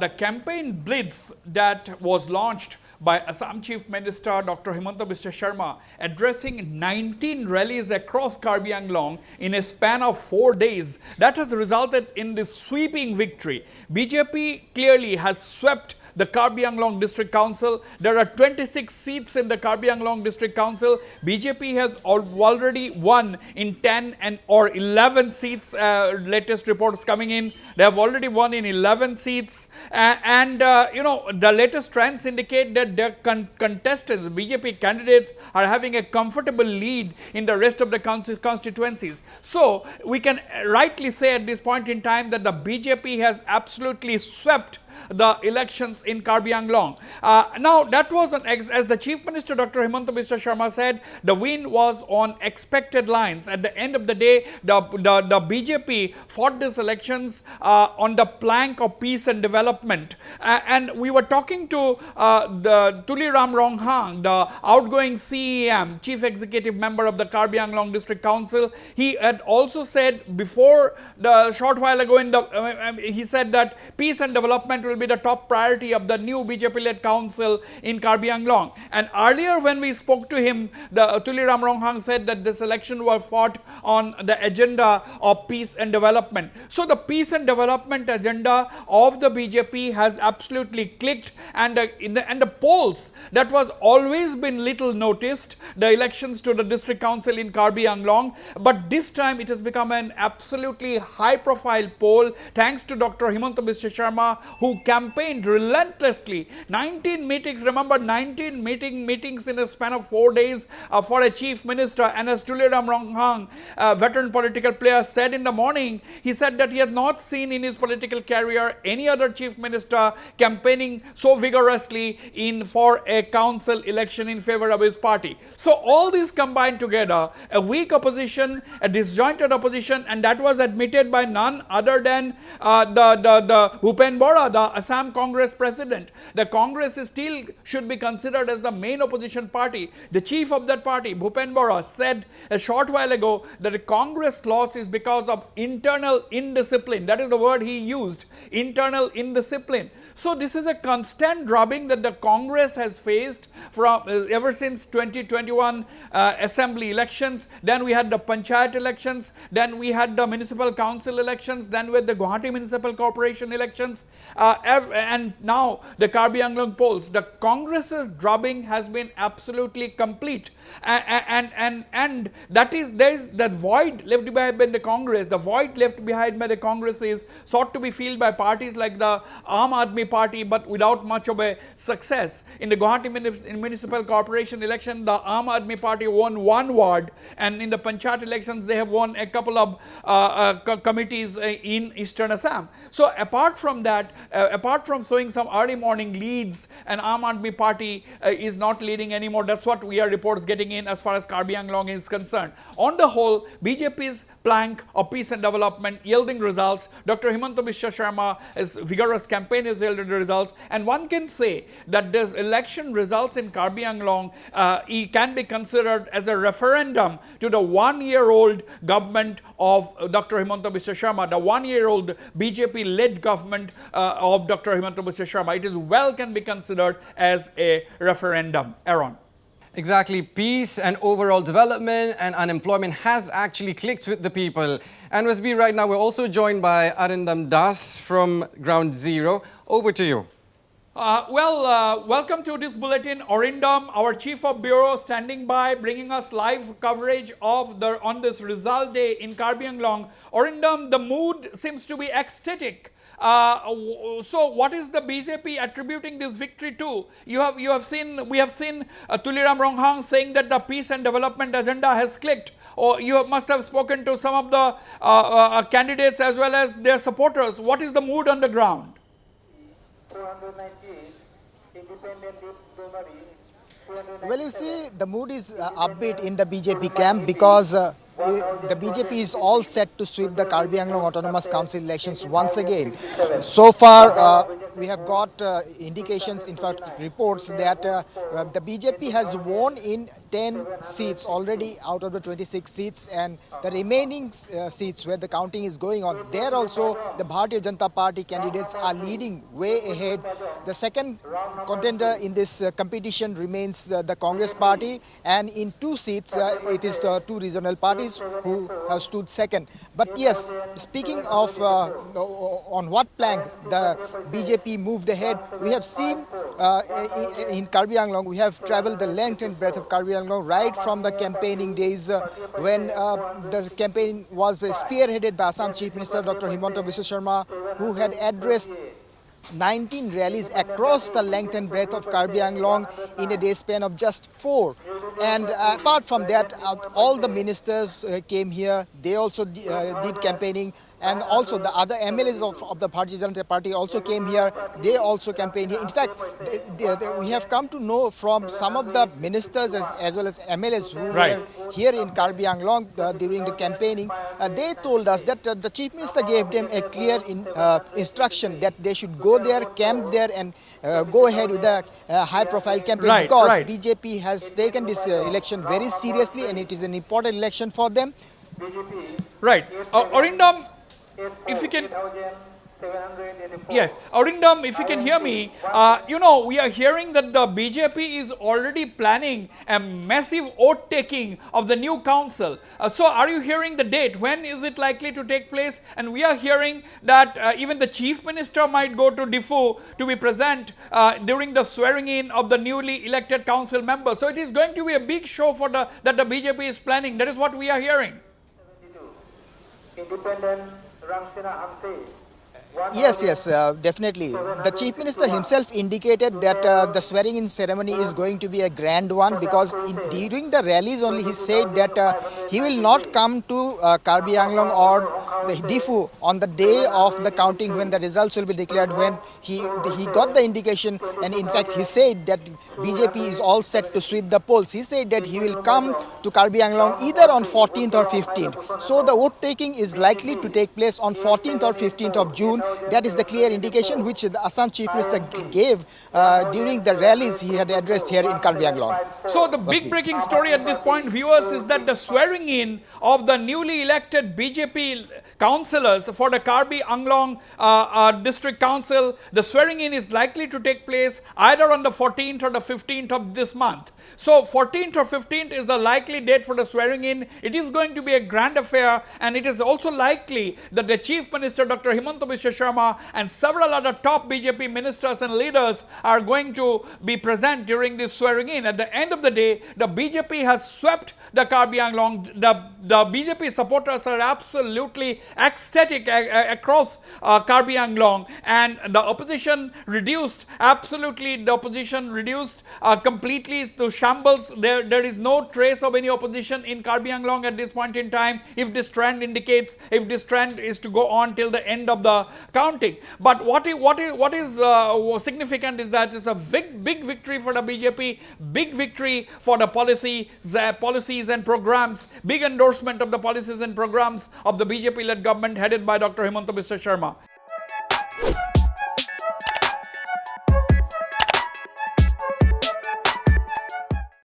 the campaign blitz that was launched by Assam Chief Minister Dr. Himanta Biswa Sharma, addressing 19 rallies across Karbi Anglong in a span of 4 days, that has resulted in this sweeping victory. BJP clearly has swept the Karbi Anglong District Council. There are 26 seats in the Karbi Anglong District Council. BJP has already won in 10 or 11 seats. Latest reports coming in, they have already won in 11 seats. You know, the latest trends indicate that their contestants, BJP candidates, are having a comfortable lead in the rest of the constituencies. So we can rightly say at this point in time that the BJP has absolutely swept the elections in Karbi Anglong. Now, that was as the Chief Minister Dr. Himanta Biswa Sharma said, the win was on expected lines. At the end of the day, the BJP fought these elections on the plank of peace and development. And we were talking to the 𝐊𝐀𝐀𝐂 𝐏𝐸𝐥𝐬, the outgoing CEM, Chief Executive Member of the Karbi Anglong District Council. He had also said before the short while ago, he said that peace and development will be the top priority of the new BJP-led council in Karbi Anglong. And earlier when we spoke to him, the 𝐊𝐀𝐀𝐂 𝐏𝐸𝐥𝐬 said that this election was fought on the agenda of peace and development. So the peace and development agenda of the BJP has absolutely clicked, and the polls that was always been little noticed, the elections to the district council in Karbi Anglong, but this time it has become an absolutely high profile poll thanks to Dr. Himanta Biswa Sharma, who campaigned relentlessly. 19 meetings, remember, 19 meetings in a span of 4 days for a chief minister. And as 𝐊𝐀𝐀𝐂 𝐏𝐸𝐥𝐬, veteran political player, said in the morning, he said that he had not seen in his political career any other chief minister campaigning so vigorously for a council election in favor of his party. So all these combined together, a weak opposition, a disjointed opposition, and that was admitted by none other than the Bhupen Bora, the Assam Congress president. The Congress still should be considered as the main opposition party. The chief of that party, Bhupen Bora, said a short while ago that the Congress loss is because of internal indiscipline. That is the word he used, internal indiscipline. So this is a constant drubbing that the Congress has faced from ever since 2021 assembly elections. Then we had the panchayat elections, then we had the municipal council elections, then with the Guwahati Municipal Corporation elections, and now the Karbi Anglong polls. The Congress's drubbing has been absolutely complete, and that is, there is that void left behind by the Congress. The void left behind by the Congress is sought to be filled by parties like the Aam Aadmi Party, but without much of a success. In the Guwahati Municipal Corporation election, the Aam Aadmi Party won 1 ward, and in the panchayat elections they have won a couple of committees in eastern Assam. So apart from that, apart from showing some early morning leads, and Aam Aadmi Party is not leading anymore. That's what we are reports getting in as far as Karbi Anglong is concerned. On the whole, BJP's plank of peace and development yielding results. Dr. Himanta Biswa Sharma's vigorous campaign has yielded results, and one can say that this election results in Karbi Anglong can be considered as a referendum to the 1-year-old government of Dr. Himanta Biswa Sharma, the 1-year-old BJP-led government of Dr. Himanta Biswa Sharma. It is can be considered as a referendum. Aaron. Exactly. Peace and overall development and unemployment has actually clicked with the people. And Wasbir, right now we're also joined by Arindam Das from Ground Zero. Over to you. Welcome to this bulletin. Arindam, our Chief of Bureau, standing by, bringing us live coverage of on this result day in Karbi Anglong. Arindam, the mood seems to be ecstatic. So what is the BJP attributing this victory to? We have seen 𝐊𝐀𝐀𝐂 𝐏𝐸𝐥𝐬 saying that the peace and development agenda has clicked. Or you must have spoken to some of the candidates as well as their supporters. What is the mood on the ground? Well, you see, the mood is upbeat in the BJP camp because the BJP is all set to sweep the Karbi Anglong Autonomous Council elections once again. So far, we have got indications, in fact, reports that the BJP has won in 10 seats already out of the 26 seats, and the remaining seats where the counting is going on, there also the Bharatiya Janata Party candidates are leading way ahead. The second contender in this competition remains the Congress Party, and in 2 seats it is the 2 regional parties who have stood second. But yes, speaking of on what plank the BJP moved ahead, we have seen in Karbi Anglong, we have traveled the length and breadth of Karbi Anglong right from the campaigning days when the campaign was spearheaded by Assam Chief Minister Dr. 𝐊𝐀𝐀𝐂 𝐏𝐨𝐥𝐬, who had addressed 19 rallies across the length and breadth of Karbi Anglong in a day span of just 4. And apart from that, all the ministers came here. They also did campaigning, and also the other MLAs of the Bharatiya Janata Party also came here. They also campaigned here. In fact, we have come to know from some of the ministers as well as MLAs who were here in Karbi Anglong during the campaigning. They told us that the Chief Minister gave them a clear instruction that they should go there, camp there, and go ahead with the high-profile campaign, because BJP has taken this election very seriously, and it is an important election for them. Right. Arindam, if you can... Yes, Arindam, if you can hear me, you know, we are hearing that the BJP is already planning a massive oath taking of the new council. So are you hearing the date? When is it likely to take place? And we are hearing that even the Chief Minister might go to Diffu to be present during the swearing in of the newly elected council members. So it is going to be a big show for that the BJP is planning. That is what we are hearing. Yes, definitely. The Chief Minister himself indicated that the swearing-in ceremony is going to be a grand one, because during the rallies only he said that he will not come to Karbi Anglong or the Diffu on the day of the counting when the results will be declared, when he got the indication, and in fact he said that BJP is all set to sweep the polls. He said that he will come to Karbi Anglong either on 14th or 15th. So the vote taking is likely to take place on 14th or 15th of June. That is the clear indication which the Assam Chief Minister gave during the rallies he had addressed here in Karbi Anglong. So the big breaking story at this point, viewers, is that the swearing in of the newly elected BJP councillors for the Karbi Anglong District Council, the swearing in is likely to take place either on the 14th or the 15th of this month. So 14th or 15th is the likely date for the swearing in. It is going to be a grand affair, and it is also likely that the Chief Minister Dr. 𝐊𝐿𝐀𝐂 𝐏𝐴𝐥𝐬 and several other top BJP ministers and leaders are going to be present during this swearing in. At the end of the day, the BJP has swept the Karbi Anglong. The BJP supporters are absolutely ecstatic across Karbi Anglong, and the opposition reduced, completely to shambles. There is no trace of any opposition in Karbi Anglong at this point in time, if this trend is to go on till the end of the counting. But what is significant is that it's a big victory for the BJP, big victory for the policies and programs, big endorsement of the policies and programs of the BJP-led government headed by Dr. 𝐊𝐿𝐀𝐂 𝐏𝐴𝐥𝐬.